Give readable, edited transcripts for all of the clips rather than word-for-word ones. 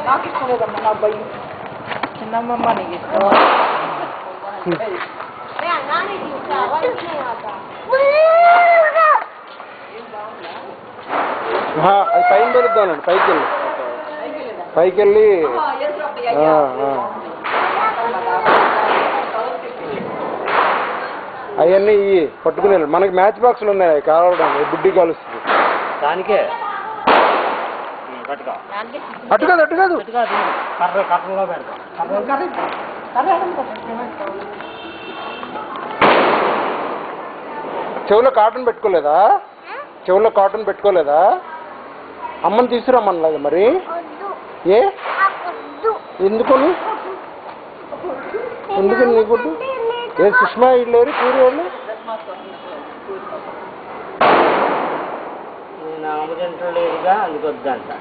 నాకు ఇష్టం లేదమ్మా నా అబ్బాయి చిన్నమ్మ నీకు ఇష్టం అది పైన పెడతానండి పైకి వెళ్ళి అవన్నీ ఇవి పట్టుకునే మనకి మ్యాచ్ బాక్సులు ఉన్నాయి కావడం బుడ్డి కాలుస్తుంది దానికే అటు కాదు కర్రలో పెడతాం చెవులో కాటన్ పెట్టుకోలేదా అమ్మని తీసుకురమ్మనలాగా మరి ఏ ఎందుకని నీకు ఏ సుష్మా ఇల్లు లేరు పూరి వాళ్ళు నేను అమ్మజంట్లో లేదుగా అందుకొద్దంట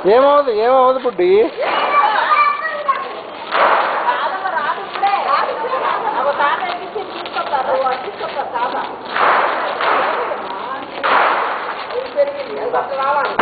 ఏమవుదు బుడ్డి రావాలి